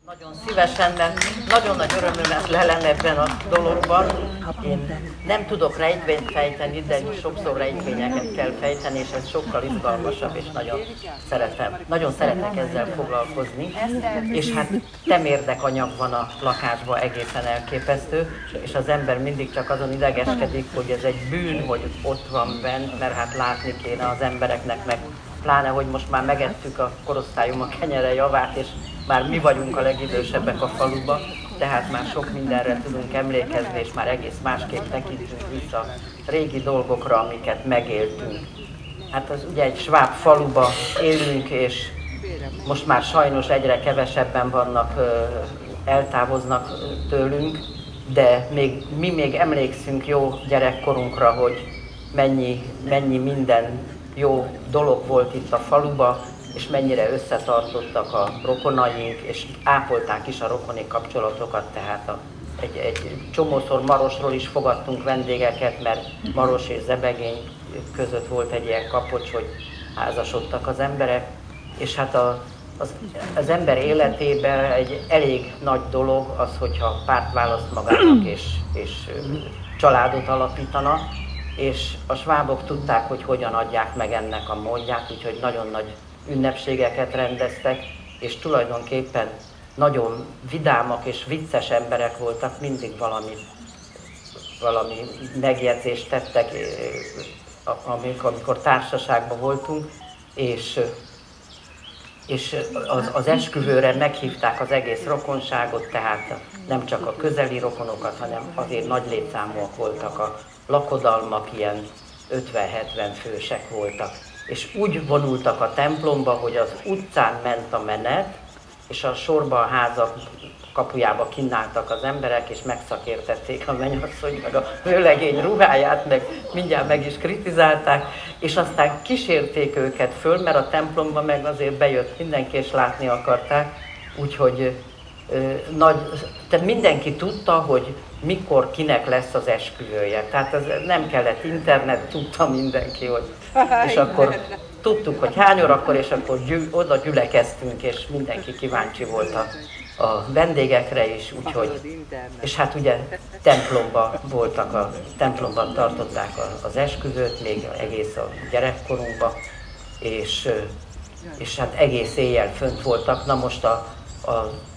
Nagyon szívesen, mert nagyon nagy örömömet lelem ebben a dologban. Én nem tudok rejtvényt fejteni, de sokszor rejtvényeket kell fejteni, és ez sokkal izgalmasabb, és nagyon szeretem. Nagyon szeretek ezzel foglalkozni, és hát temérdek anyag van a lakásban, egészen elképesztő, és az ember mindig csak azon idegeskedik, hogy ez egy bűn, hogy ott van bent, mert hát látni kéne az embereknek, meg pláne, hogy most már megettük a korosztályom a kenyere javát, és már mi vagyunk a legidősebbek a faluban, tehát már sok mindenre tudunk emlékezni, és már egész másképp tekintünk vissza régi dolgokra, amiket megéltünk. Hát az ugye egy sváb faluba élünk, és most már sajnos egyre kevesebben vannak, eltávoznak tőlünk, de mi még emlékszünk jó gyerekkorunkra, hogy mennyi minden jó dolog volt itt a faluba, és mennyire összetartottak a rokonaink, és ápolták is a rokoni kapcsolatokat, tehát egy csomószor Marosról is fogadtunk vendégeket, mert Maros és Zebegény között volt egy ilyen kapocs, hogy házasodtak az emberek, és hát az ember életében egy elég nagy dolog az, hogyha párt választ magának és családot alapítana, és a svábok tudták, hogy hogyan adják meg ennek a módját, úgyhogy nagyon nagy ünnepségeket rendeztek, és tulajdonképpen nagyon vidámak és vicces emberek voltak, mindig valami megjegyzést tettek, amikor társaságban voltunk, és az esküvőre meghívták az egész rokonságot, tehát nem csak a közeli rokonokat, hanem azért nagy létszámúak voltak a lakodalmak, ilyen 50-70 fősek voltak. És úgy vonultak a templomba, hogy az utcán ment a menet, és a sorba a házak kapujába kínáltak az emberek, és megszakértették a mennyasszony, meg a vőlegény ruháját, meg mindjárt meg is kritizálták, és aztán kísérték őket föl, mert a templomba meg azért bejött mindenki, és látni akarták, úgyhogy mindenki tudta, hogy mikor kinek lesz az esküvője. Tehát ez nem kellett internet, tudta mindenki, hogy... És akkor tudtuk, hogy hány órakor, és akkor oda gyülekeztünk, és mindenki kíváncsi volt a vendégekre is, úgyhogy... És hát ugye templomban tartották az esküvőt, még egész a gyerekkorunkban, és hát egész éjjel fönt voltak. Na most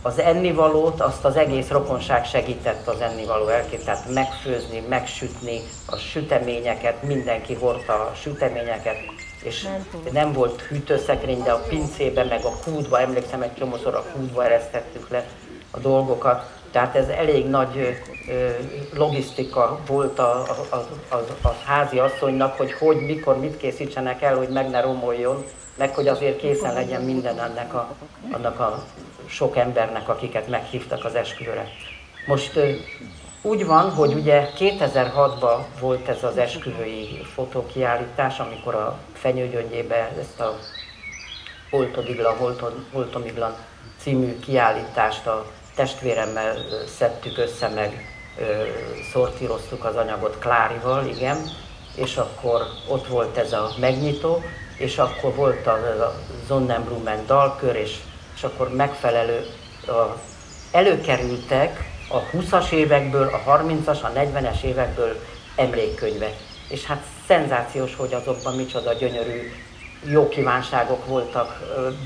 az ennivalót, azt az egész rokonság segített az ennivaló elkét, tehát megfőzni, megsütni a süteményeket, mindenki hordta a süteményeket, és nem volt hűtőszekrény, de a pincébe, meg a kútba, emlékszem, egy csomószor a kútba eresztettük le a dolgokat, tehát ez elég nagy logisztika volt a házi asszonynak, hogy mikor, mit készítsenek el, hogy meg ne romoljon, meg hogy azért készen legyen minden annak a sok embernek, akiket meghívtak az esküvőre. Most úgy van, hogy ugye 2006-ban volt ez az esküvői fotókiállítás, amikor a Fenyőgyöngyébe ezt a Holtomiglan című kiállítást a testvéremmel szedtük össze, meg szortíroztuk az anyagot Klárival, igen, és akkor ott volt ez a megnyitó, és akkor volt a Sonnenblumen dalkör, és akkor előkerültek a 20-as évekből, a 30-as, a 40-es évekből emlékkönyvek. És hát szenzációs, hogy azokban micsoda gyönyörű jó kívánságok voltak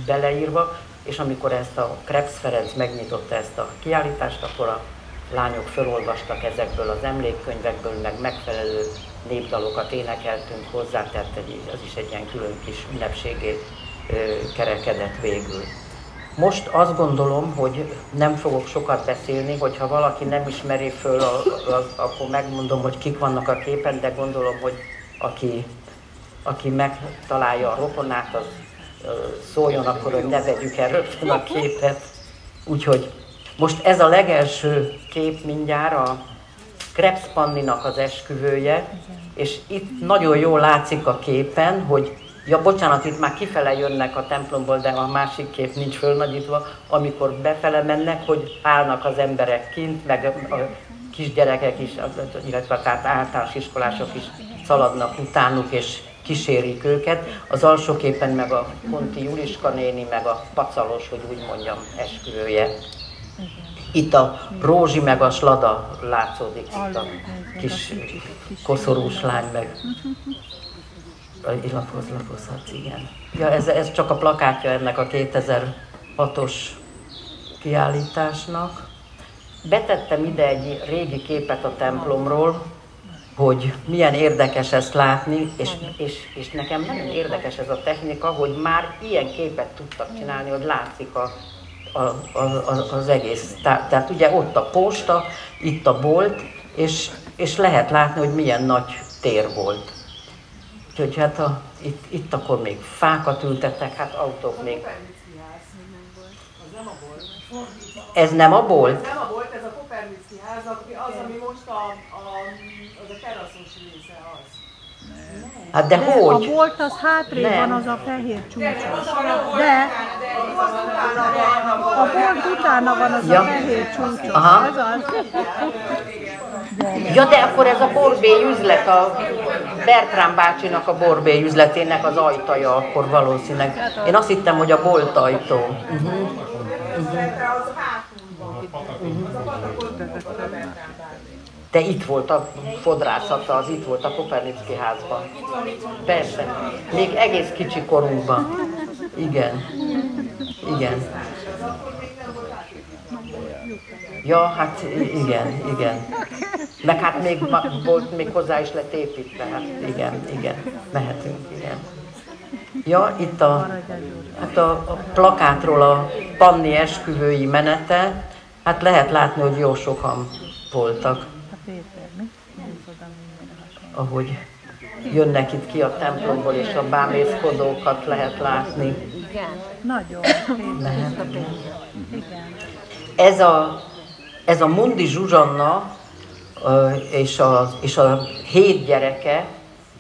beleírva, és amikor ezt a Krebs Ferenc megnyitotta ezt a kiállítást, akkor a lányok felolvastak ezekből az emlékkönyvekből, meg megfelelő népdalokat énekeltünk hozzá, tehát az is egy ilyen külön kis ünnepségé kerekedett végül. Most azt gondolom, hogy nem fogok sokat beszélni, hogyha valaki nem ismeri föl, akkor megmondom, hogy kik vannak a képen, de gondolom, hogy aki megtalálja a rokonát, az szóljon akkor, hogy ne vegyük el rögtön a képet. Úgyhogy most ez a legelső kép mindjárt a Krebs Panninak az esküvője, és itt nagyon jól látszik a képen, hogy ja, bocsánat, itt már kifele jönnek a templomból, de a másik kép nincs fölnagyítva, amikor befele mennek, hogy állnak az emberek kint, meg a kisgyerekek is, illetve tehát általános iskolások is szaladnak utánuk, és kísérik őket. Az alsó képen meg a Konti Juliska néni, meg a Pacalos, hogy úgy mondjam, esküvője. Itt a Rózsi meg a Slada látszódik, itt a kis koszorús lány meg. Lapozhatsz, igen. Ja, ez csak a plakátja ennek a 2006-os kiállításnak. Betettem ide egy régi képet a templomról, hogy milyen érdekes ezt látni, és nekem nagyon érdekes ez a technika, hogy már ilyen képet tudtak csinálni, hogy látszik az egész. Tehát ugye ott a posta, itt a bolt, és lehet látni, hogy milyen nagy tér volt. Úgyhogy hát itt akkor még fákat ültettek, hát autók még. Ez nem a bolt? Nem a bolt, ez a Kopernicki ház, az, ami most az a teraszos része az. Hát de hogy? A bolt az hátrébb van, az a fehér csúcsos. De a bolt utána van az a fehér csúcsos. Aha. Az az. Ja, de akkor ez a borbély üzlet, a Bertrán bácsinak a borbély üzletének az ajtaja akkor valószínűleg. Én azt hittem, hogy a bolt ajtó. De itt volt a fodrászata, az itt volt a Kopernicki házban. Persze, még egész kicsi korunkban. Igen, igen. Ja, hát igen. Meg hát még volt, még hozzá is lett építve, hát igen, mehetünk, igen. Ja, itt a plakátról a Panni esküvői menete, hát lehet látni, hogy jó sokan voltak. Ahogy jönnek itt ki a templomból, és a bámészkodókat lehet látni. Igen. Nagyon. Lehet. Igen. Ez a Mundi Zsuzsanna és a 7 gyereke,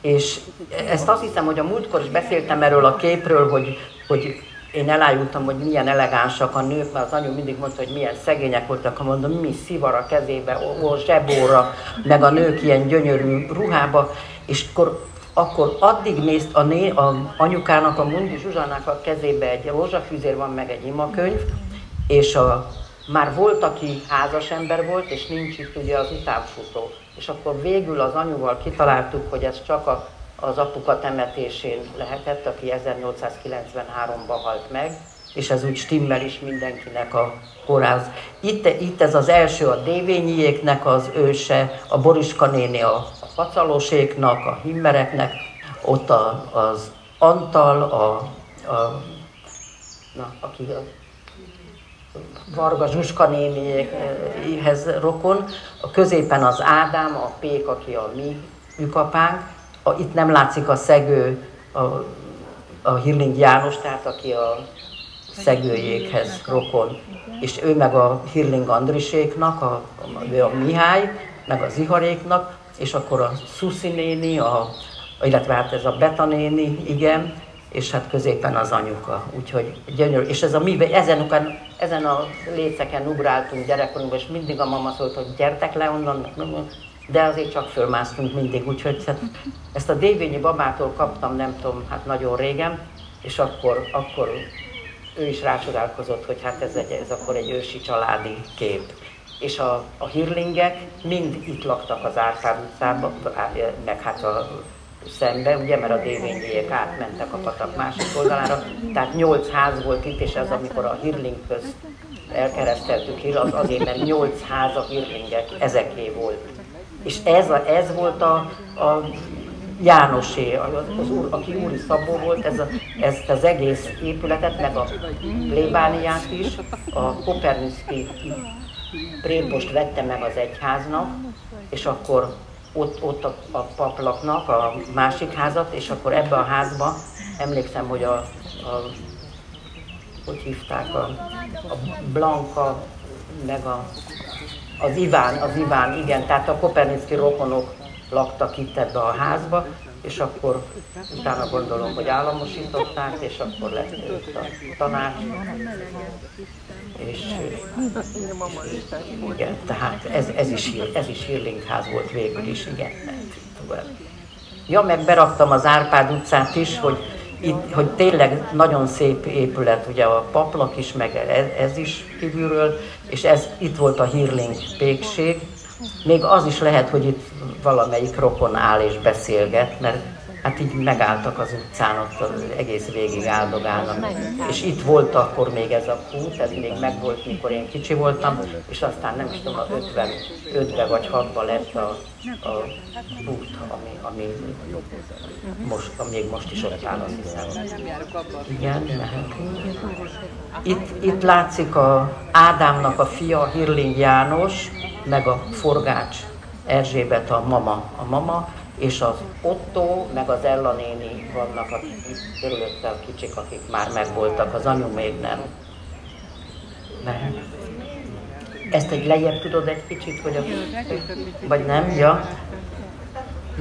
és ezt azt hiszem, hogy a múltkor is beszéltem erről a képről, hogy én elájultam, hogy milyen elegánsak a nők, mert az anyu mindig mondta, hogy milyen szegények voltak, mondom, mi szivar a kezébe, zsebóra, meg a nők ilyen gyönyörű ruhába, és akkor addig nézt a anyukának, a Mundi Zsuzsának a kezébe egy rózsafűzér van, meg egy imakönyv, és már volt, aki házas ember volt, és nincs itt ugye az utánfutó. És akkor végül az anyuval kitaláltuk, hogy ez csak az apuka temetésén lehetett, aki 1893-ban halt meg, és ez úgy stimmel is mindenkinek a koráz. Itt ez az első a Dévényiéknek az őse, a Boriska néni a Facaloséknak, a Himmereknek, ott az Antal, aki Varga Zsuska nénihez rokon, a középen az Ádám, a Pék, aki a mi ükapánk, itt nem látszik a szegő, a Hirling János, tehát aki a szegőjékhez rokon, és ő meg a Hirling Andriséknak, a Mihály, meg az Iharéknak, és akkor a Szuszi néni, illetve hát ez a Beta néni, igen, és hát középen az anyuka, úgyhogy gyönyörű. És ezen a léceken ugráltunk gyerekkorunkban, és mindig a mama szólt, hogy gyertek le onnan, de azért csak fölmásztunk mindig, úgyhogy hát ezt a Dévényi babától kaptam, nem tudom, hát nagyon régen, és akkor ő is rácsodálkozott, hogy hát ez akkor egy ősi családi kép. És a Hirlingek mind itt laktak az Árpád utcában, meg hát szembe, ugye, mert a Dévényiek átmentek a patak másik oldalára, tehát 8 ház volt itt, és ez amikor a Hirling közt elkereszteltük, az azért, mert 8 ház a Hirlingek, ezeké volt. És ez volt a Jánosé, aki úri szabó volt, ezt az egész épületet, meg a plébániát is, a Kopernicki prépost vette meg az egyháznak, és akkor ott a paplaknak a másik házat, és akkor ebbe a házba, emlékszem, hogy hogy hívták, a Blanka, meg az Iván, igen, tehát a Kopernicki rokonok laktak itt ebbe a házba, és akkor utána gondolom, hogy államosították, és akkor lett itt a tanács. És igen, tehát ez is Hirling ház volt végül is, igen. Ja, meg beraktam az Árpád utcát is, hogy itt, hogy tényleg nagyon szép épület, ugye a paplak is, meg ez is kívülről, és itt volt a Hírling pékség. Még az is lehet, hogy itt valamelyik rokon áll és beszélget, mert hát így megálltak az utcán, ott az egész végig áldogálnak. És itt volt akkor még ez a kút, ez még megvolt, mikor én kicsi voltam, és aztán nem is tudom, a 55-ben vagy 6-ban lett a kút, ami még most is ott áll, azt hiszem. Igen, mehetünk. Itt látszik a Ádámnak a fia, Hírling János, meg a Forgács Erzsébet, a mama, és az Otto, meg az Ella néni vannak, akik itt körülötte a kicsik, akik már megvoltak, az anyu még nem. Mehet. Ezt egy lejjebb tudod egy kicsit, hogy vagy nem, ja?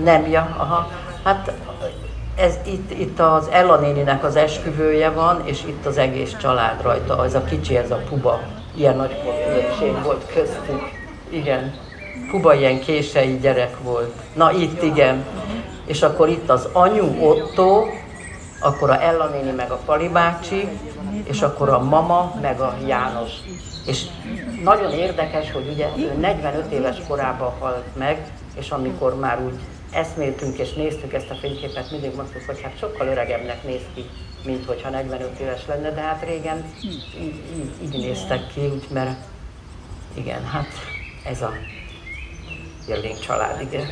Nem, ja, aha. Hát itt az Ella néninek az esküvője van, és itt az egész család rajta, ez a kicsi, ez a puba, ilyen nagy különbség volt köztük, igen. Puba ilyen kései gyerek volt. Na itt igen. És akkor itt az anyu Otto, akkor a Ella néni meg a Pali bácsi, és akkor a mama meg a János. És nagyon érdekes, hogy ugye ő 45 éves korában halt meg, és amikor már úgy eszméltünk és néztük ezt a fényképet, mindig mondtuk, hogy hát sokkal öregebbnek néz ki, mint hogyha 45 éves lenne, de hát régen így néztek ki, úgy, mert igen, hát ez a Hírling család, igen.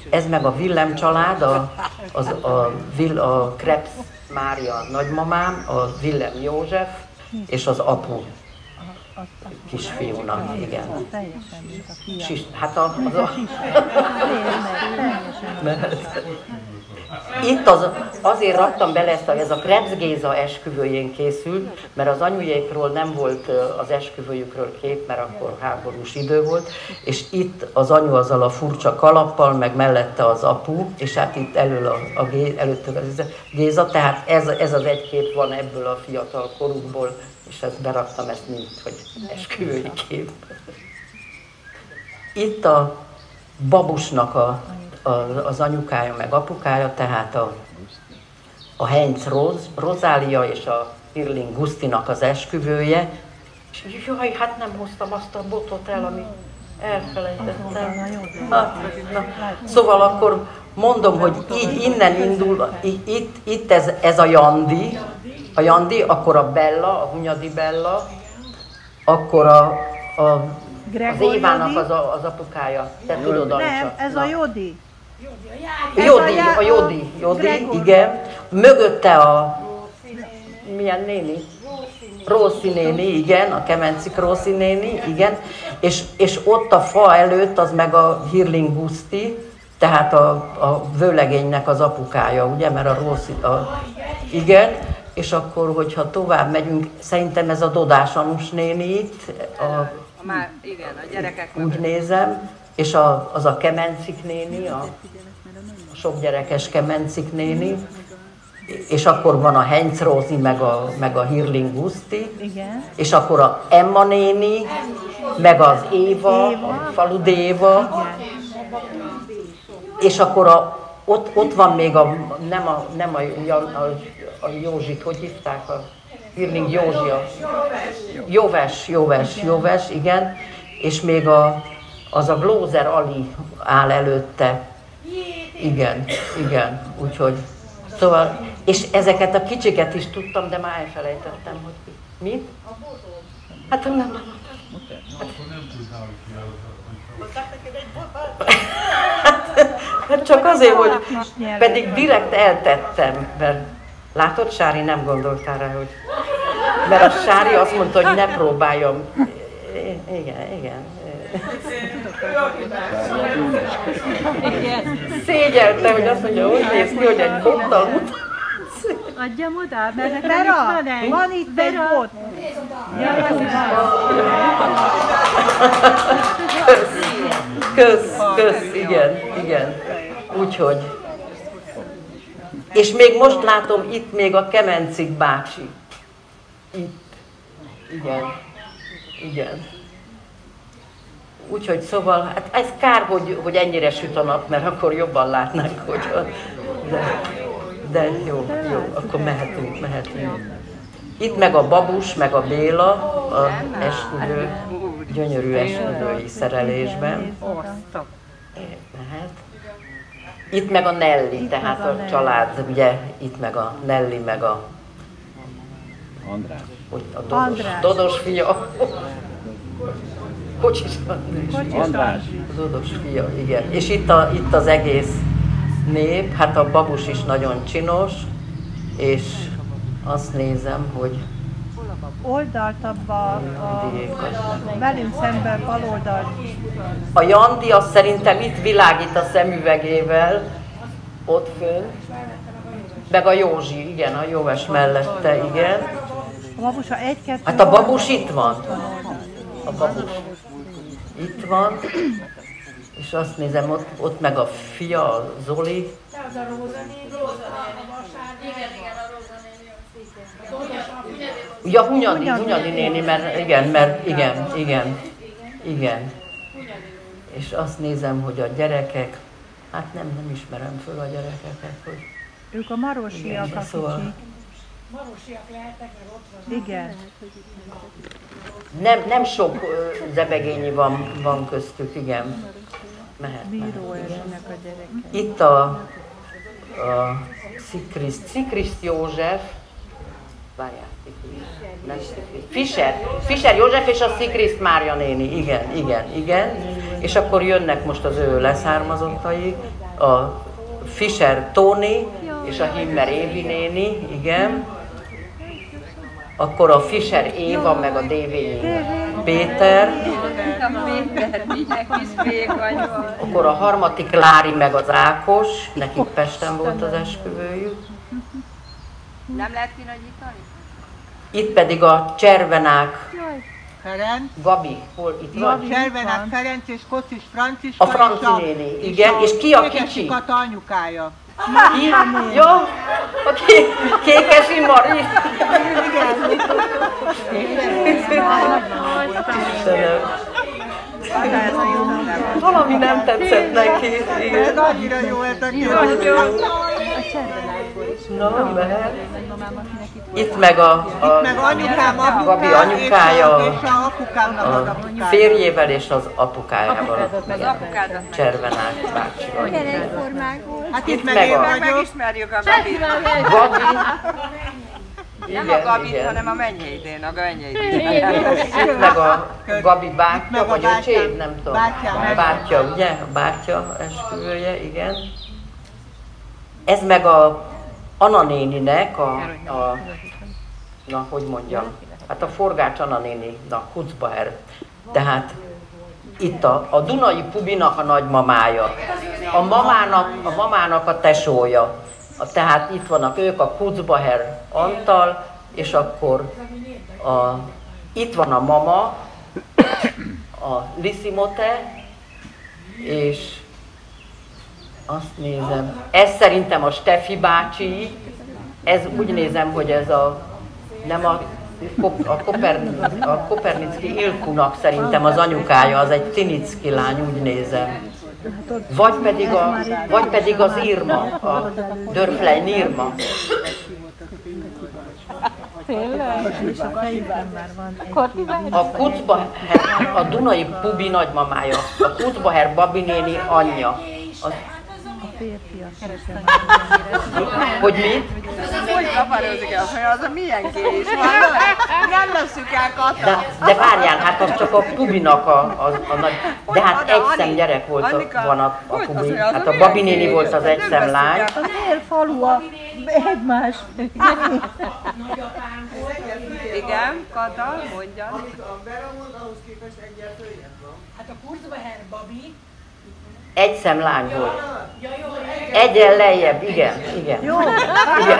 Ez meg a Villem család, a Krebs Mária nagymamám, a Villem József, és az apu kisfiúnak, igen. Hát itt azért raktam bele ez a Krebs Géza esküvőjén készült, mert az anyujékról nem volt az esküvőjükről kép, mert akkor háborús idő volt, és itt az anyu azzal a furcsa kalappal, meg mellette az apu, és hát itt előttük az Géza, tehát ez az egy kép van ebből a fiatal korukból, és ezt beraktam, ezt mint, hogy esküvői kép. Itt a Babusnak az anyukája meg apukája, tehát a Heinz Rozália és a Hírling Gusztinak az esküvője. És jaj, hát nem hoztam azt a botot el, amit elfelejtettem. Szóval akkor mondom, hogy így innen indul, itt ez a Jandi, akkor a Bella, a Hunyadi Bella, akkor az Évának az apukája. Te tudod, Ancsa. Nem, ez a Jodi. Jodi, igen. Mögötte milyen néni? Rószi néni, igen, a Kemencik Rószi néni, igen. És ott a fa előtt az meg a Hírling Guszti, tehát a vőlegénynek az apukája, ugye, mert a Rószi, igen. És akkor, hogyha tovább megyünk, szerintem ez a Dodás Anus néni itt, igen, a gyerekek úgy nézem, és az a Kemencik néni, a sok gyerekes Kemencik néni, és akkor van a Heinz Rózi, meg a Hírling Guszti, és akkor a Emma néni, meg az Éva, a Faludi Éva, és akkor ott van még nem a Józsit, hogy hívták, a Hírling Józsi, Jóves, igen, és még az a Glózer Ali áll előtte, igen, úgyhogy, szóval, és ezeket a kicsiket is tudtam, de már elfelejtettem, hogy mit? Hát nem. Hát csak azért, hogy pedig direkt eltettem, mert látod, Sári, nem gondoltál rá, hogy... Mert a Sári azt mondta, hogy ne próbáljam. Igen. Szégyelte, hogy azt mondja, hogy néz ki, hogy egy bottal mutatsz. Adjam oda, mert nekem Vera, itt van van itt egy bot. Kösz, igen. Úgyhogy. És még most látom itt még a Kemencik bácsi. Itt. Igen. Úgyhogy szóval, hát ez kár, hogy ennyire süt a nap, mert akkor jobban látnánk, hogy... De jó, akkor mehetünk. Itt meg a Babus, meg a Béla, a esküvő, gyönyörű esküvői szerelésben. Mehet. Itt meg a Nelly, tehát a család, ugye, itt meg a Nelly, meg a András. Dodos fia. Kocsis András. Dodos fia, igen. És itt az egész nép, hát a Babus is nagyon csinos, és azt nézem, hogy Oldaltabb velünk szemben bal oldalt. a Jandi az szerintem itt világít a szemüvegével, ott fönn, meg a Józsi, igen, a Jóves mellette, igen. A Babus egy-kettő. Hát a Babus itt van. A Babus itt van, és azt nézem, ott meg a fia, a Zoli. Ja, Hunyadi néni, mert igen. És azt nézem, hogy a gyerekek, hát nem ismerem föl a gyerekeket, hogy... Ők a marosiak, a szóval... kicsik. Marosiak lehetnek, mert ott van. Igen. Nem sok zebegényi van köztük, igen. Mehet. Bíró esnek a gyerekek. Itt a Szikriszt József, várjál, nem Fischer József és a Szikriszt Mária néni, igen. És akkor jönnek most az ő leszármazottai, a Fischer Tóni és a Himmer Évi néni, igen. Akkor a Fischer Éva, meg a Dévényi Péter. Akkor a harmadik Lári, meg az Ákos, nekik Pesten volt az esküvőjük. Nem lehet kinagyítani? Itt pedig a Cservenák Ferenc. Gabi, hol itt van? Cservenák Ferenc és Kocsis Franciska. A Franci néni, igen, és ki a kicsi? Kata anyukája. Jó, a Kékesi Mari. Istenem. Valami nem tetszett neki. Ez annyira jó ez a kép. Na, mehet. Itt meg a anyukám Gabi anyukája, és a apukámnak az a apukája. férjével és az apukájával. Az apukádat meg. Cservenák bácsi. Hát Itt itt meg meg én a vagyok. Megismerjük a Gabit. Gabi. Nem a Gabit, hanem a Mennyei a Mennyei. Itt meg a Gabi bátyja, meg a vagy bátyám. öcséd, nem tudom. Bátyám. Bátyja, ugye? A bátyja esküvője, igen. Ez meg a Anna néninek, na, hogy mondjam, hát a Forgács Anna néni, na, Kucbaher. Tehát itt a Dunai Pubinak a nagymamája, a mamának a tesója. Tehát itt vannak ők, a Kucbaher Antal, és akkor itt van a mama, a Liszimote, és azt nézem, ez szerintem a Steffi bácsi, ez úgy nézem, hogy ez nem a Kopernicki Ilkunak szerintem az anyukája, az egy Tinicki lány, úgy nézem. Vagy pedig az Irma, a Dörflein Irma. És a fejükben már van. A Kucbaher, a Dunai Pubi nagymamája, a Kucbaher Babi néni anyja. Hogy mi? Hogy kaparozik el, hogy az a milyen kés? Nem leszük el Kata. De várjál, hát az csak a Pubinak a nagy... De hát egyszem gyerek volt van a Pubi. Hát a Babi néni volt az egyszem lány. Az falu egymás. Igen, Kata, mondja. Hát a Kurzbaher Babi. Egyszem lány volt. Egyen lejjebb, igen. Jó,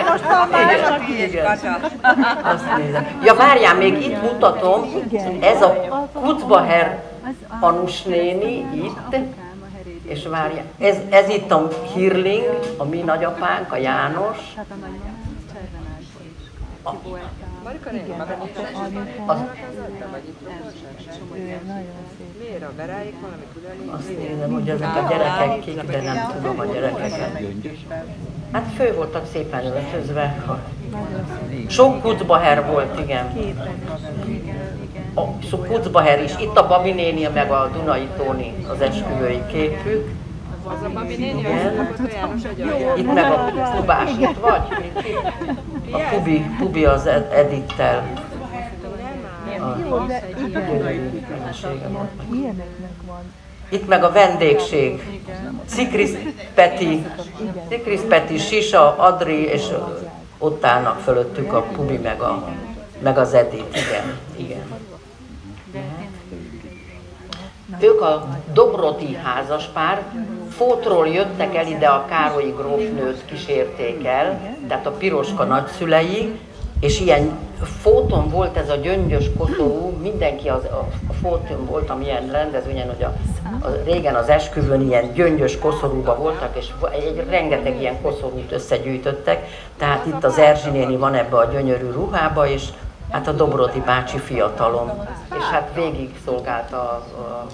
most van másnak is. Azt nézem. Ja, várjál, még itt mutatom, ez a Kucbaher Anus néni itt, és várjál, ez itt a Hirling, a mi nagyapánk, a János. Marika néni, maga Az, miért a veráik valami külön? azt nézem, hogy ezek a gyerekek kik, de nem tudom a gyerekeket. Hát fő voltak szépen öltözve. Sok kucbaher volt, igen. Sok kucbaher is. Itt a Babi néni, meg a Dunai Tóni az esküvői képük. Az a Babi néni, az János Agyar. Itt meg a Kubás, itt vagy? A Pubi az Edittel. Itt meg a vendégség. Szikrisz Peti, Sisa, Adri, és ott állnak fölöttük a Pubi meg az Edit. Igen. Ők a Dobroti házaspár, Fótról jöttek el ide, a Károlyi grófnőt kísérték el, tehát a Piroska nagyszülei, és ilyen Fóton volt ez a gyöngyös koszorú, mindenki a Fóton voltam ilyen rendezvényen, hogy régen az esküvőn ilyen gyöngyös koszorúban voltak, és rengeteg ilyen koszorút összegyűjtöttek, tehát itt az Erzsi néni van ebbe a gyönyörű ruhába, és hát a Dobroti bácsi fiatalom, és hát végig szolgálta a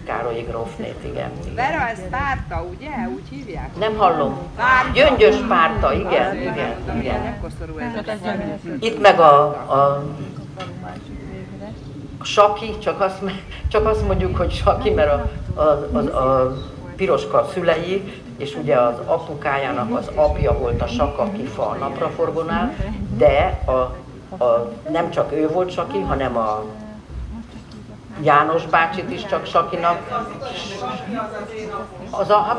Károlyi grófnét, igen. Vera, ez párta, ugye? Úgy hívják? Nem hallom. Párta. Gyöngyös párta, igen. Koszorú ez. Itt meg a Saki, csak azt mondjuk, hogy Saki, mert a Piroska szülei, és ugye az apukájának az apja volt a Saka Kifa a Napraforgónál, de nem csak ő volt Saki, hanem a János bácsit is csak Sakinak.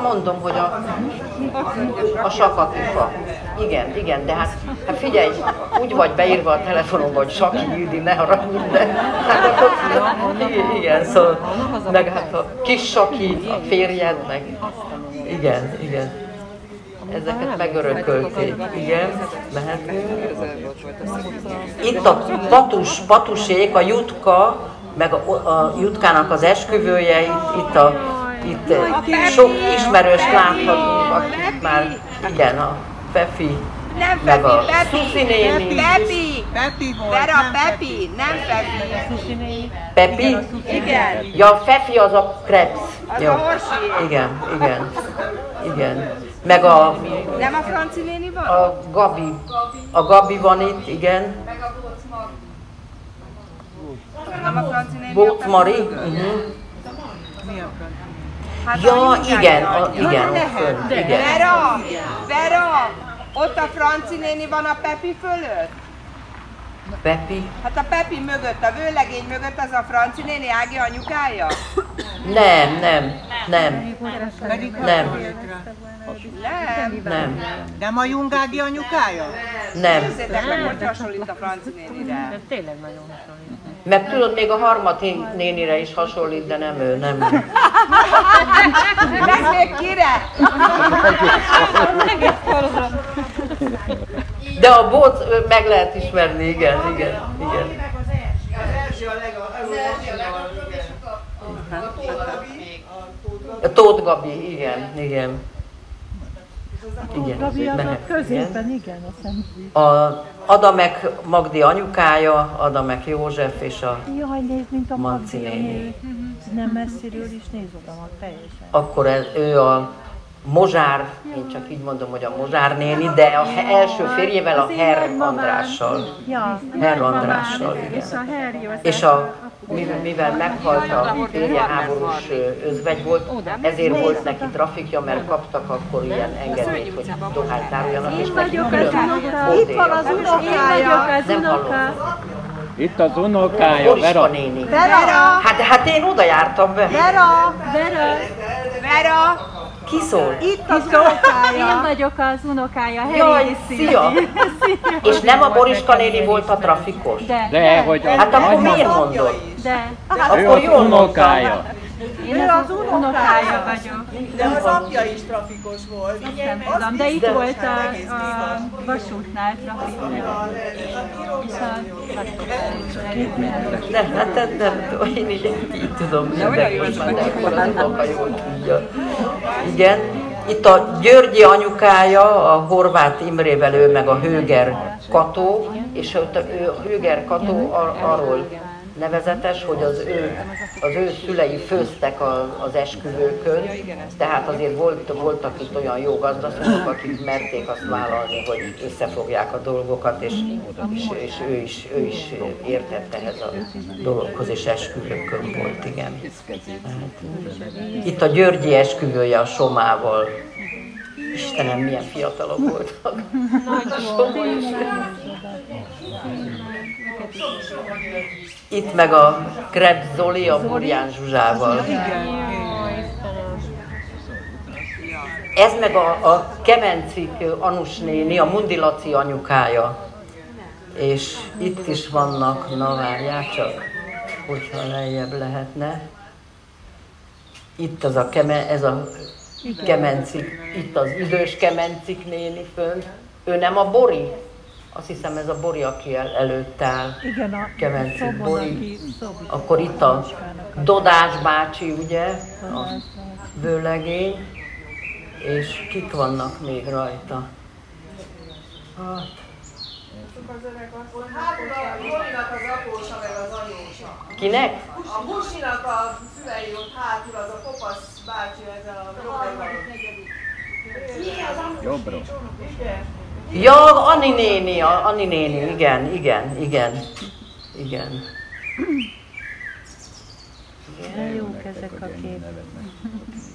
Mondom, hogy a Saka Kifa. Igen, de hát figyelj, úgy vagy beírva a telefonomba, hogy Saki Ildi, ne haragudj, de hát akkor, igen, szóval, meg hát a kis Saki, a férjed, meg igen. Ezeket megörökölték, igen, mehetünk. Itt a Patusék, a Jutka, meg a Jutkának az esküvője, itt sok ismerős láthatunk, akik már, igen, a Pepi, meg a Szuszi néni. Pepi volt, Vera, Pepi, nem Pepi. Pepi? Igen. Ja, Fefi az a Krebs. Az a Horsi. Igen. Meg a... Nem a Franci néni van? A Gabi. A Gabi van itt, igen. Nem a Franci néni? Bóc Mari. Hát ja, igen, ott fönn, igen. Vera, ott a Franci néni van a Pepi fölött? Pepi? Hát a Pepi mögött, a vőlegény mögött az a Franci néni Ági anyukája? Nem. Nem a Jungági anyukája? Nem. Nézzétek meg, hogy hasonlít a Franci nénire. Tényleg nagyon hasonlít. Meg tudod, még a Harmati nénire is hasonlít, de nem ő, nem. Meg még kire? De a Bóc meg lehet ismerni, igen. A Tóth Gabi, igen. Gabi az a középen, igen, a szemben. A Adamek Magdi anyukája, Adamek József és a Jaj, nézd, mint a Manci Magdi néni. Nem messziről is néz oda, van teljesen. Akkor ő a Mozsár, én csak így mondom, hogy a Mozsár néni, de a első férjével, a Herr Andrással. Herr Andrással, igen. És mivel meghalt a férje, háborús özvegy volt, ezért volt neki trafikja, mert kaptak akkor ilyen engedélyt, hogy dohányt áruljanak, és neki külön Itt van az unokája. Nem hallom. Itt az unokája, Boriska Vera. néni. Vera! Hát én oda jártam be. Vera! Ki szól? Itt az unokája. Én vagyok az unokája, Jaj, szia! És nem a Boriska néni volt a trafikos? De, hogy a Hát akkor miért nagymama, mondod? De ő Akkor az jól mondtam. unokája. én az unokája vagyok. De az apja is trafikos volt. Nem tudom, de itt volt a vasútnál trafik. És Nem, hát nem, én így tudom, de akkor az unoka jól tudja. Igen. Itt a Györgyi anyukája, a Horváth Imrével, ő meg a Höger Kató, és Hőger Kató arról nevezetes, hogy az ő szülei főztek az esküvőkön, tehát azért voltak itt olyan jó gazdaszonyok, akik merték azt vállalni, hogy összefogják a dolgokat, és ő is értett ehhez a dologhoz, és esküvőkön volt, igen. Itt a Györgyi esküvője a Somával. Istenem, milyen fiatalok voltak. Itt meg a Krebs Zoli a Burján Zsuzsával. Ez meg a Kemencik Anus néni, a Mundi Laci anyukája. És itt is vannak, na várják csak, hogyha lejjebb lehetne. Itt ez a Kemencik, itt az idős Kemencik néni fönt. Ő nem a Bori? Azt hiszem ez a Bori, aki előtt áll. Igen, a Kemencik Bori. Akkor itt a Dodás bácsi, ugye, a vőlegény. És kik vannak még rajta? Borinak az apósa meg az anyósa. Kinek? A Businak a szülei ott hátul, az a kopasz bácsi, ez a Jobbra. Ja, Anni néni, igen. Jók ezek a képek.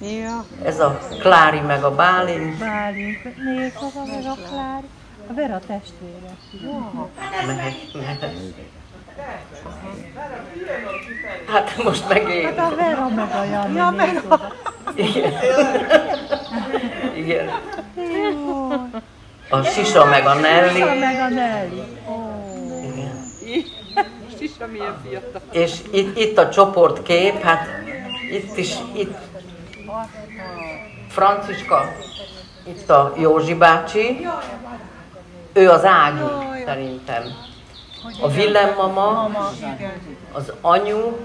Ja. Ez a Klári meg a Bálint. Bálint, nézd maga meg a Klári. A Vera testvére. Mehet. Hát most megint. Hát a Vera meg a Jani, nézd oda. Igen. A Sisa meg a Nelly. Igen. Sisa milyen fiatal. És itt a csoportkép, hát itt Franciska, itt a Józsi bácsi, ő az Ági, szerintem. A Villem mama, az anyu,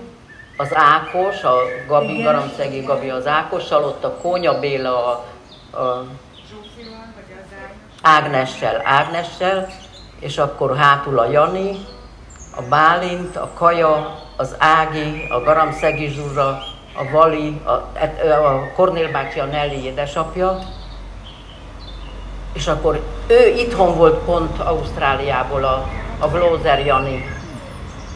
az Ákos, a Gabi, Garamszegi Gabi az Ákossal, ott a Kónya Béla a Ágnessel, és akkor hátul a Jani, a Bálint, a Kaja, az Ági, a Garamszegi Zsuzsa, a Vali, a Kornél bácsi, a Nelly édesapja, és akkor ő itthon volt pont Ausztráliából a Glózer Jani,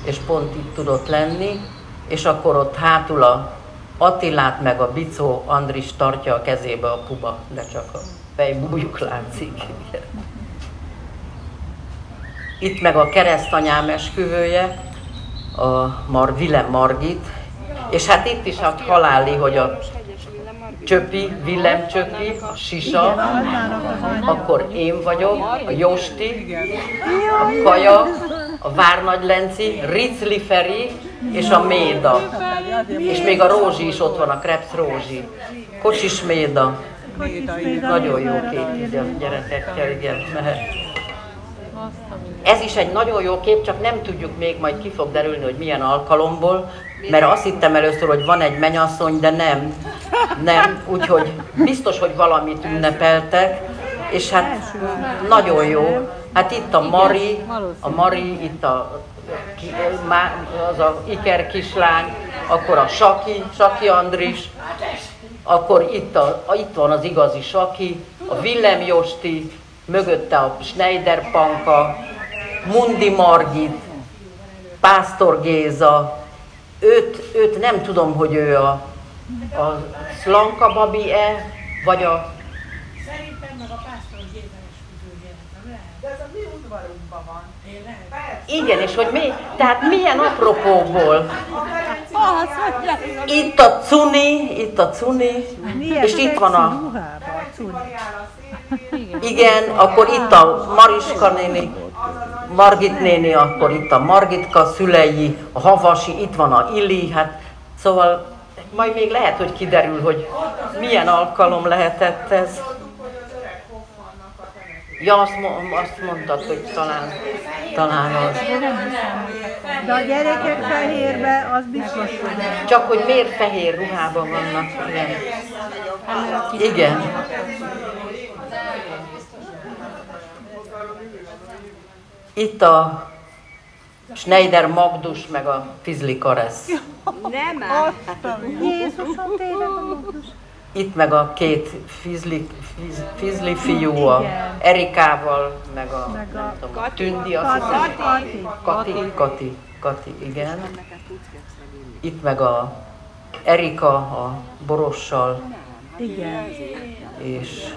és pont itt tudott lenni, és akkor ott hátul a Attilát meg a Bicó Andris tartja a kezébe a puba, de csak a fejbújuk látszik. Itt meg a keresztanyám esküvője, a Villem Margit, és hát itt is a haláli, hogy a Csöpi, Villem Csöpi, a Sisa, akkor én vagyok, a Josti, a Kaja, a Várnagy Lenci, Ricli Feri és a Méda. És még a Rózsi is ott van, a Krebs Rózsi. Kocsis Méda. Nagyon jó kép így a gyerekekkel, igen, mehet. Ez is egy nagyon jó kép, csak nem tudjuk még, majd ki fog derülni, hogy milyen alkalomból, mert azt hittem először, hogy van egy mennyasszony, de nem, úgyhogy biztos, hogy valamit ünnepeltek, és hát nagyon jó. Hát itt a Mari, itt az a Iker kislány, akkor a Saki Andris, akkor itt van az igazi Saki, a Villem Josti, mögötte a Schneider Panka, Mundi Margit, Pásztor Géza, őt nem tudom, hogy ő a Szlanka Babi-e, vagy a... Szerintem meg a Pásztor Géza esküvője. De ez a mi udvarunkban van. Igen, és hogy tehát milyen apropóból. Itt a Cuni, és itt van a... Igen, akkor itt a Mariska néni, Margit néni, akkor itt a Margitka szülei, a Havasi, itt van a Ili, hát szóval majd még lehet, hogy kiderül, hogy milyen alkalom lehetett ez. Ja, azt mondtad, hogy talán az. De a gyerekek fehérbe, az biztos, hogy nem. Csak hogy miért fehér ruhában vannak, igen. Igen. Itt a Schneider Magdus, meg a Fizli Karesz. Nem áll. Jézusom, tényleg a Magdus. Itt meg a két Fizli fiú, a Erikával, meg a nem tudom, a Tündi, azt hiszem. Kati, igen. Itt meg a Erika a Borossal. Igen. És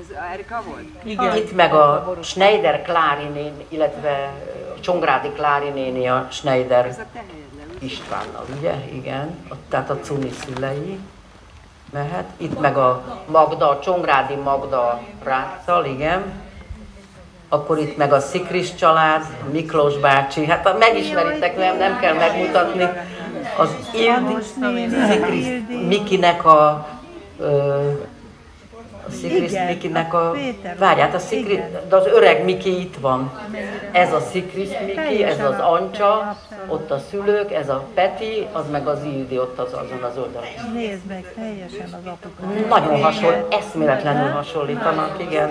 Ez Erika volt? Igen. itt meg a Schneider Klári néni, illetve Csongrádi Klári néni a Schneider Ez a tehérlem. Istvánnal, ugye? Igen. Tehát a Cuni szülei mehet. Itt meg a Magda, a Csongrádi Magda Ráccal, igen. Akkor itt meg a Szikris család, Miklós bácsi, hát megismeritek, nem kell megmutatni. Az Ildi, Szikris Mikinek a Szikris Mikinek a... Várját, a Szikris, de az öreg Miki itt van. Ez a Szikris Miki, ez az Ancsa, ott a szülők, ez a Peti, az meg az Ildi ott azon az oldalon. Nézd meg, teljesen az apuka. Nagyon hasonló, eszméletlenül hasonlítanak, igen.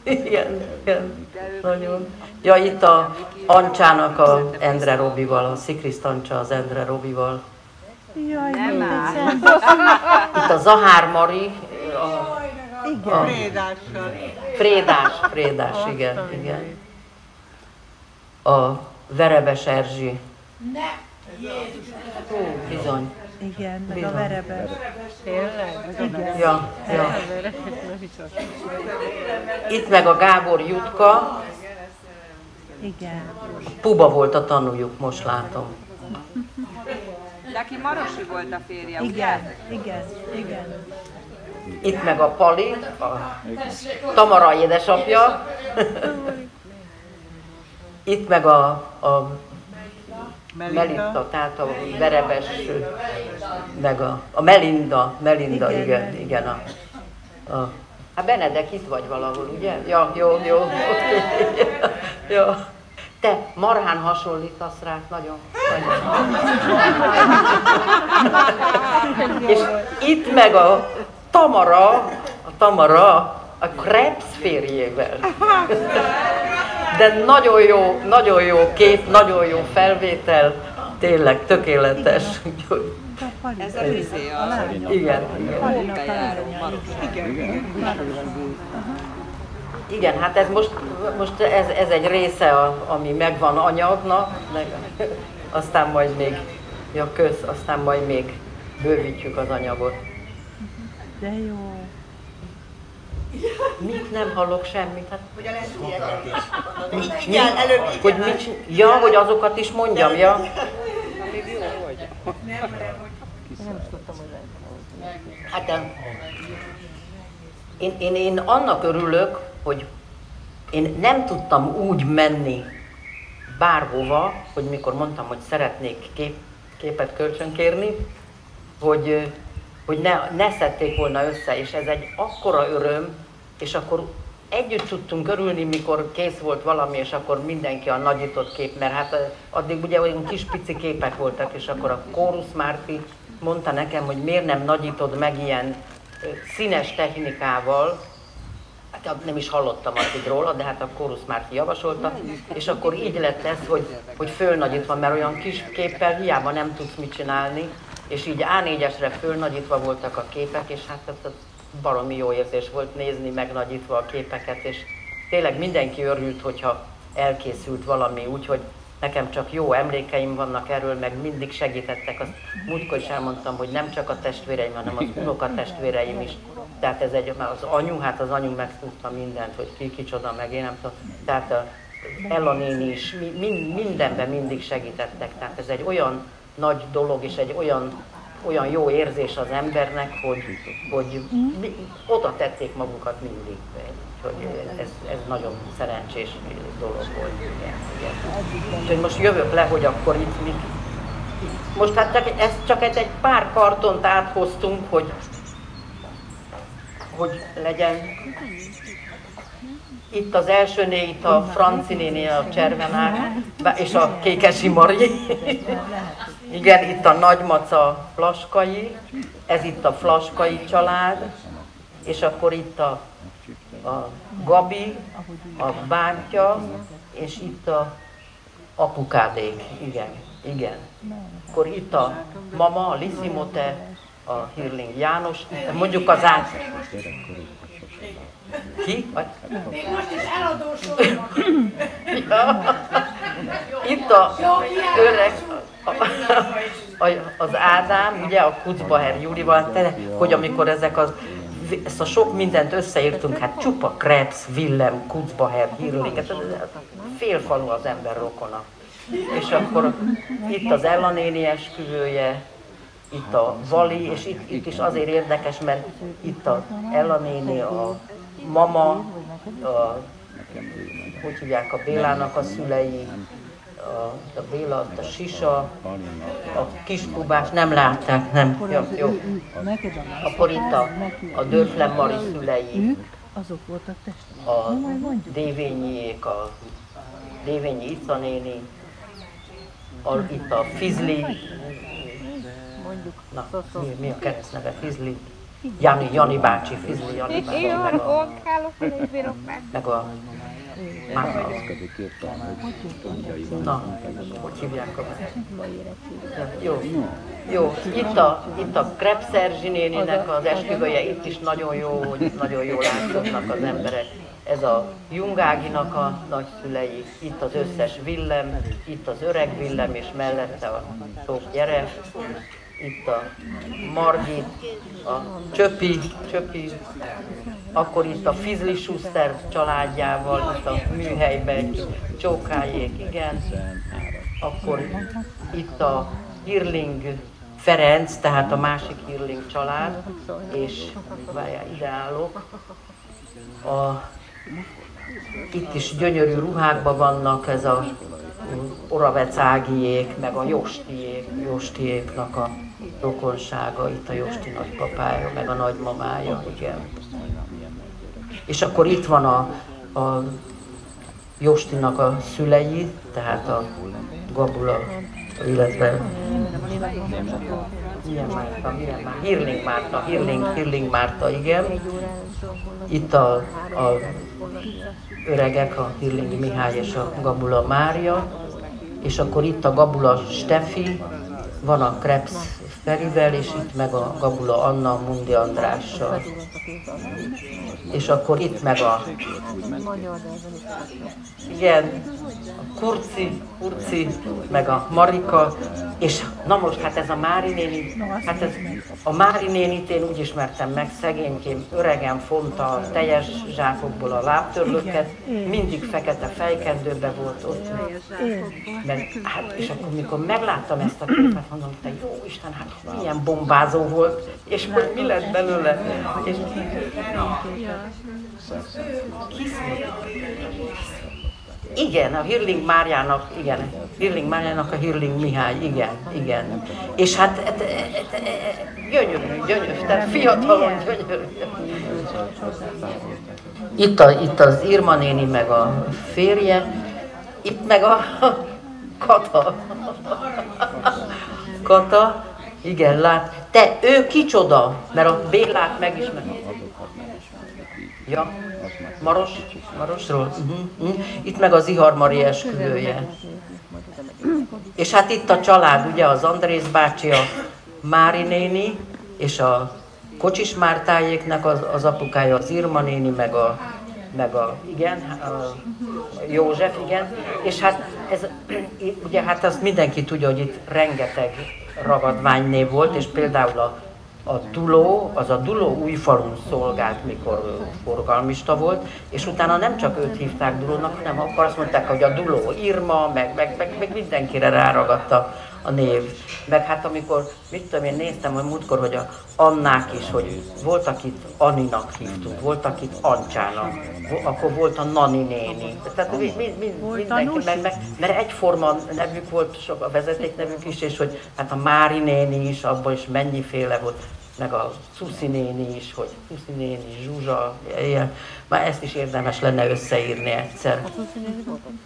Igen, nagyon. Ja, itt a Ancsának a Endre Robival, a Szikriszt Ancsa az Endre Robival. Jaj, Nem áll. Itt a Zahár Mari, Igen. Frédás, igen. A Verebes Erzsi. Bizony. Igen, meg Bizony. a Verebes. Igen. Ja. Itt meg a Gábor Jutka. Igen. Puba volt a tanújuk, most látom. De aki Marosi volt a férje, Igen, ugye? igen. Itt meg a Pali, a Tamara édesapja. Itt meg a Melinda, tehát a Verebes, meg a Melinda, igen. Hát Benedek itt vagy valahol, ugye? Ja, jó. Ja. Te marhán hasonlítasz rá, nagyon. És itt meg a Tamara a Krebs férjével. De nagyon jó kép, nagyon jó felvétel, tényleg tökéletes. Ez a vizé a... Igen. Igen, hát ez most ez egy része, ami megvan anyagnak, aztán majd még, aztán majd még bővítjük az anyagot. De jó. Mit nem hallok semmit? Hát, Hogy a leszbieket is. igen, előbb. Hogy hogy azokat is mondjam, ja? Hát én annak örülök, hogy én nem tudtam úgy menni bárhova, hogy mikor mondtam, hogy szeretnék képet kölcsönkérni, hogy ne szedték volna össze, és ez egy akkora öröm, és akkor együtt tudtunk örülni, mikor kész volt valami, és akkor mindenki a nagyított kép, mert hát addig ugye olyan kis pici képek voltak, és akkor a Kórusz Márti mondta nekem, hogy miért nem nagyítod meg ilyen színes technikával, hát nem is hallottam addig róla, de hát a Kórusz Márti javasolta, és akkor így lett ez, hogy fölnagyítva, mert olyan kis képpel hiába nem tudsz mit csinálni, és így A4-esre fölnagyítva voltak a képek, és hát ez baromi jó érzés volt nézni megnagyítva a képeket, és tényleg mindenki örült, hogyha elkészült valami, úgyhogy nekem csak jó emlékeim vannak erről, meg mindig segítettek. Azt múltkor is elmondtam, hogy nem csak a testvéreim, hanem az unokatestvéreim is. Tehát ez az anyu megtudta mindent, hogy ki kicsoda, meg én nem tudom. Tehát a Ella néni is mindenben mindig segítettek. Tehát ez egy olyan nagy dolog, és egy olyan jó érzés az embernek, hogy oda tették magukat mindig. Úgyhogy ez nagyon szerencsés dolog volt. Igen. Úgyhogy most jövök le, hogy akkor itt mi. Most hát csak egy pár kartont áthoztunk, hogy legyen. Itt az elsőnél, itt a Franci néni, a Cservenák, és a Kékesi Mari. Igen, itt a Nagymaca Flaskai, ez itt a Flaskai család, és akkor itt a a Gabi, a bátyja, és itt a apukádék, igen. Akkor itt a mama, a Liszimote, a Hirling János, mondjuk az át... Ki? Még most is eladósodnak. Itt a öreg, az Ádám, ugye a Kucbaher Júlival, hogy amikor ezt a sok mindent összeírtunk, hát csupa Krebs, Willem, Kucbaher, Hirling, fél falu az ember rokona. És akkor itt az Ella néni esküvője, itt a Vali, és itt is azért érdekes, mert itt az Ella néni, a mama, hogy hívják, a Bélának a szülei, a Béla, a Sisa, a Kispubás, nem látták, nem, jó. Akkor itt a Dörflen Mari szülei, a Dévényiék, a Dévényi Ica néni, itt a Fizli, na, mi a keresztneve, Fizli? Jani bácsi, Fizli Jani bácsi, meg a na, hogy hívják a jó, itt a Krebs Erzsi néninek az esküvője, itt is nagyon jó, hogy nagyon jól látszottak az emberek. Ez a Jung Áginak a nagyszülei, itt az összes Willem, itt az öreg Willem, és mellette a sok gyere. Itt a Margit, a Csöpi, akkor itt a Fizli Schuster családjával, itt a műhelyben, Csókájék, igen. Akkor itt a Hirling Ferenc, tehát a másik Hirling család, és várjál, ide állok. Itt is gyönyörű ruhákban vannak, ez a Oravec Ágiék, meg a Jostiéknak a rokonsága, itt a Josti nagypapája, meg a nagymamája, igen. És akkor itt van a Jostinak a szülei, tehát a Gabula, illetve Hirling Márta, igen. Itt a öregek, a Hirling Mihály és a Gabula Mária, és akkor itt a Gabula Stefi, van a Krebs Ferivel, és itt meg a Gabula Anna Mundi Andrással. És akkor itt meg a... Igen, a Kurci, meg a Marika, és na most, hát ez a Mári néni, hát ez, a Mári nénit én úgy ismertem meg, szegénykém, öregen fonta a teljes zsákokból a lábtörlőket, mindig fekete fejkendőben volt ott. Hát, és akkor, mikor megláttam ezt a képet, mondom, te jó Isten, hát milyen bombázó volt, és hogy mi lett belőle. És... Igen, a Hirling Máriának, igen, Hirling Máriának a Hirling Mihály, igen. És hát gyönyörű, tehát fiatalon gyönyörű. Itt az Irma néni, meg a férje, itt meg a Kata, igen, lát. Te, ő kicsoda? Mert a Bélát megismer. Ja, Marosról? Itt meg az Ihar Mari esküvője. És hát itt a család, ugye az Andrész bácsi, a Mári néni, és a Kocsis Mártájéknek az apukája, az Irma néni, meg a József, igen. És hát ez, ugye hát azt mindenki tudja, hogy itt rengeteg ragadványnév volt, és például a Duló, az a Duló Újfalun szolgált, mikor forgalmista volt, és utána nem csak őt hívták Dulónak, hanem akkor azt mondták, hogy a Duló Irma, meg mindenkire ráragadta a név. Meg hát amikor, mit tudom én, néztem, hogy múltkor, hogy a Annák is, hogy volt, akit Aninak hívtunk, volt, akit Ancsának, akkor volt a Nani néni. Tehát mindenki, mert egyforma nevük volt, sok a vezetéknevük is, és hogy hát a Mári néni is, abban is mennyiféle volt, meg a Szuszi néni is, hogy Szuszi néni, Zsuzsa, ilyen. Már ezt is érdemes lenne összeírni egyszer.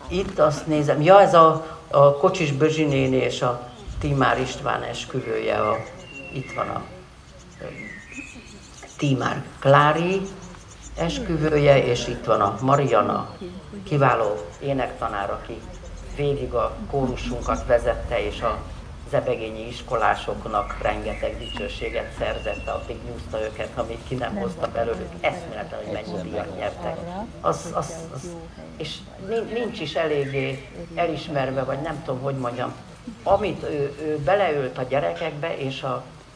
Itt azt nézem, ja, ez a Kocsis Bözsi néni és a Tímár István esküvője, itt van a Tímár Klári esküvője, és itt van a Mariana, kiváló énektanár, aki végig a kórusunkat vezette, és a zebegényi iskolásoknak rengeteg dicsőséget szerzett, addig nyúzta őket, amíg ki nem hozta belőlük. Eszméletlen, hogy mennyi díjat nyertek. És nincs is eléggé elismerve, vagy nem tudom, hogy mondjam, amit ő beleölt a gyerekekbe, és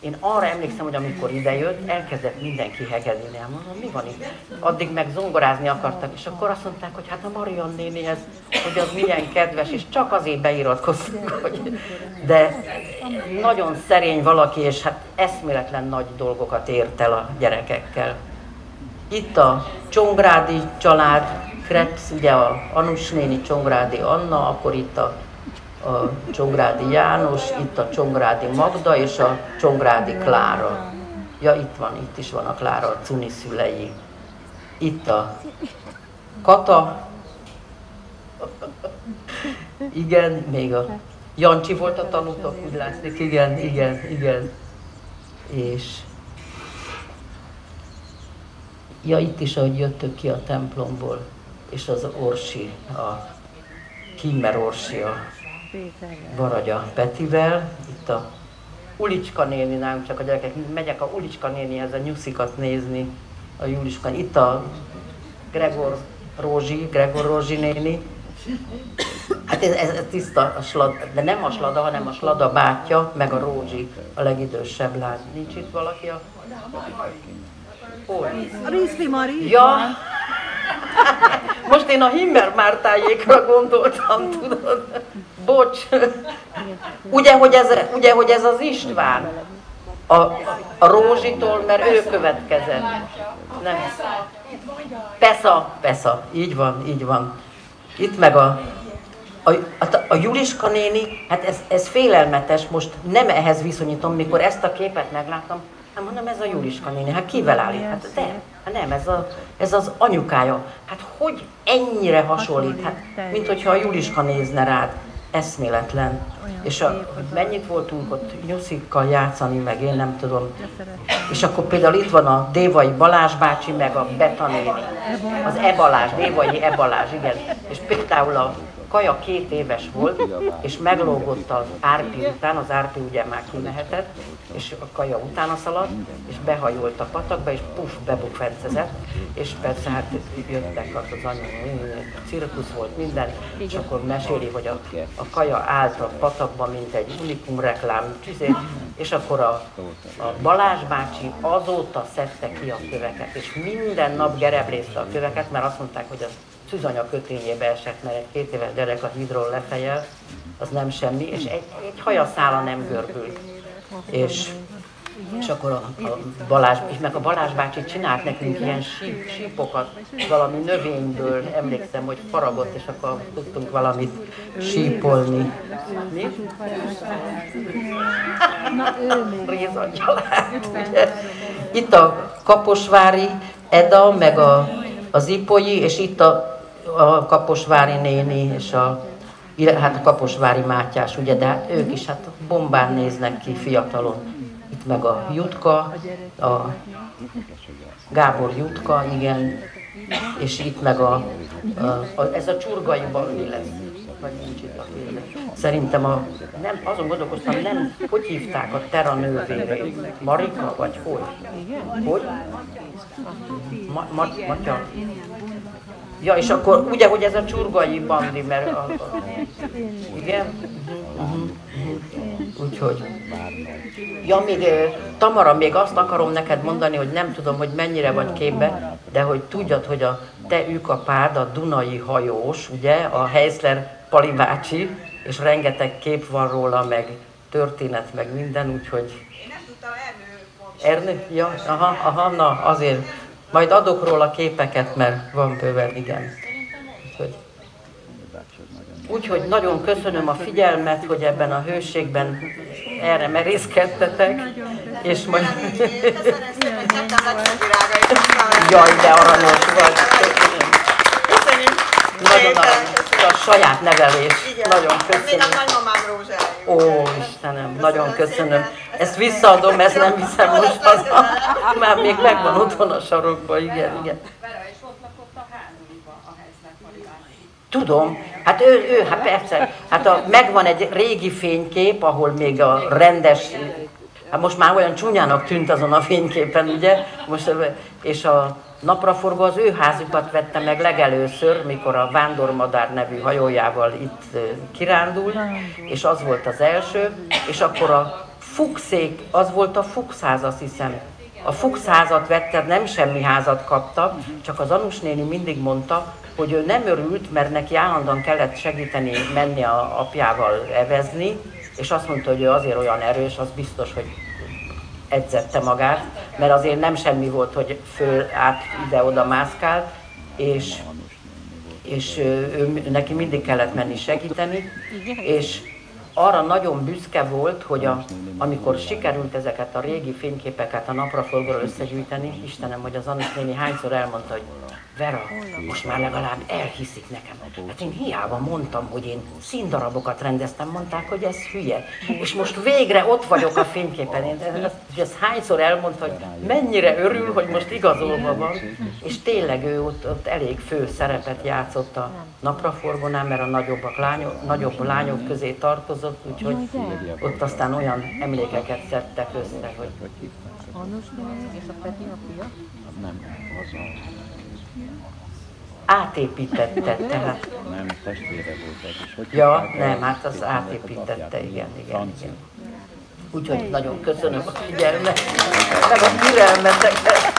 én arra emlékszem, hogy amikor idejött, elkezdett mindenki hegedülni. Mondom, mi van itt? Addig meg zongorázni akartak, és akkor azt mondták, hogy hát a Marian nénihez, hogy az milyen kedves, és csak azért beiratkoztunk, hogy... De nagyon szerény valaki, és hát eszméletlen nagy dolgokat ért el a gyerekekkel. Itt a Csongrádi család, Krebs, ugye a Anus néni, Csongrádi Anna, akkor itt a Csongrádi János, itt a Csongrádi Magda és a Csongrádi Klára. Ja, itt is van a Klára, a Cuni szülei. Itt a Kata. Igen, még a Jancsi volt a tanutok, úgy látszik, igen. És ja, itt is, ahogy jöttök ki a templomból, és az Orsi, a Kimmer Orsi, a Varagya Petivel, itt a Ulicska néni, nálunk csak a gyerekek, megyek a Ulicska nénihez a nyuszikat nézni, a Juliska, itt a Gregor Rózsi néni. Hát ez tiszta a slada, de nem a slada, hanem a slada bátyja, meg a Rózsi, a legidősebb lány. Nincs itt valaki a... Hol? A Rizli Mari. Ja! Most én a Himmer Mártájékra gondoltam, tudod? Bocs! Ugye, hogy ez az István? A Rózsitól, mert ő következett. Nem. Pesza, így van. Itt meg a Juliska néni, hát ez félelmetes, most nem ehhez viszonyítom, mikor ezt a képet megláttam, hát mondom, ez a Juliska néni, hát kivel állít? Hát nem, ez az anyukája. Hát hogy ennyire hasonlít? Hát, mint hogyha a Juliska nézne rád. Eszméletlen. És mennyit voltunk ott nyuszikkal játszani, meg én nem tudom. És akkor például itt van a Dévai Balázs bácsi, meg a Beta néni. Az Balázs, Dévai Balázs, igen. És például a Kaja 2 éves volt, és meglógott az Árpi után, az Árpi ugye már kimehetett, és a Kaja utána szaladt, és behajolt a patakba, és puff, bebukfencezett, és persze hát jöttek az cirkusz volt minden, és akkor meséli, hogy a Kaja állt a patakba, mint egy Unikum reklám, és akkor a Balázs bácsi azóta szedte ki a köveket, és minden nap gereblészte a köveket, mert azt mondták, hogy az szűzanya kötényébe esett, mert egy 2 éves gyerek a hídról lefejel, az nem semmi, és egy hajaszála nem görbült. És akkor a Balázs, és meg a Balázs bácsi csinált nekünk ilyen sípokat, valami növényből, emlékszem, hogy faragott, és akkor tudtunk valamit sípolni. Mi? Rézagyalánt, ugye? Itt a Kaposvári Eda, meg az Ipolyi, és itt a Kaposvári néni, és hát a Kaposvári Mátyás, ugye, de hát ők is hát bombán néznek ki fiatalon. Itt meg a Jutka, a Gábor Jutka, igen, és itt meg ez a Csurgai Bandi lesz, vagy nincs itt a filmben. Szerintem nem, azon gondolkoztam, nem, hogy hívták a Tera nővérét? Marika, vagy hogy? Hogy? Matya? Ja, és akkor ugye, hogy ez a Csurgai Bandi, mert igen? Úgyhogy... Ja, még Tamara, még azt akarom neked mondani, hogy nem tudom, hogy mennyire vagy képbe, de hogy tudjad, hogy a te ükapád, a Dunai hajós, ugye, a Heisler Pali bácsi, és rengeteg kép van róla, meg történet, meg minden, úgyhogy... Én nem tudtam Ernő? Ja, aha, na azért. Majd adok róla képeket, mert van bőven, igen. Úgyhogy nagyon köszönöm a figyelmet, hogy ebben a hőségben erre merészkedtetek, és majd... Jaj, de aranyos vagy! Köszönjük! Nagyon aranyos, a saját nevelés. Nagyon köszönöm. Én a nagymamám rózsája. Ó, Istenem, nagyon köszönöm. Ezt visszaadom, ezt nem hiszem most haza. Már még megvan otthon a sarokban, igen. Tudom, hát ő hát persze, hát megvan egy régi fénykép, ahol még a rendes, hát most már olyan csúnyának tűnt azon a fényképen, ugye, most, és a napraforgó az ő házukat vette meg legelőször, mikor a Vándormadár nevű hajójával itt kirándul, és az volt az első, és akkor a Fuchsék, az volt a Fuchs ház, azt hiszem. A Fuchs házat vette, nem semmi házat kaptak, csak az Anus néni mindig mondta, hogy ő nem örült, mert neki állandóan kellett segíteni menni a apjával evezni, és azt mondta, hogy ő azért olyan erős, az biztos, hogy edzette magát, mert azért nem semmi volt, hogy föl át ide-oda mászkált, és neki mindig kellett menni segíteni, és arra nagyon büszke volt, hogy amikor sikerült ezeket a régi fényképeket a napraforgóról összegyűjteni, Istenem, hogy az Anus néni hányszor elmondta, hogy Vera, most már legalább elhiszik nekem. Hát én hiába mondtam, hogy én színdarabokat rendeztem, mondták, hogy ez hülye. És most végre ott vagyok a fényképen. Én ezt hányszor elmondta, hogy mennyire örül, hogy most igazolva van. És tényleg ő ott elég fő szerepet játszott a napraforgónál, mert a nagyobb lányok közé tartozott, úgyhogy ott aztán olyan emlékeket szedtek össze, hogy... Anus néni és a Peti a fia? Nem, az a... Átépítette, tehát... Nem, testvére volt ez is. Hogy Ja, nem, hát az átépítette, igen. Úgyhogy nagyon köszönöm a figyelmet, meg a türelmeteket.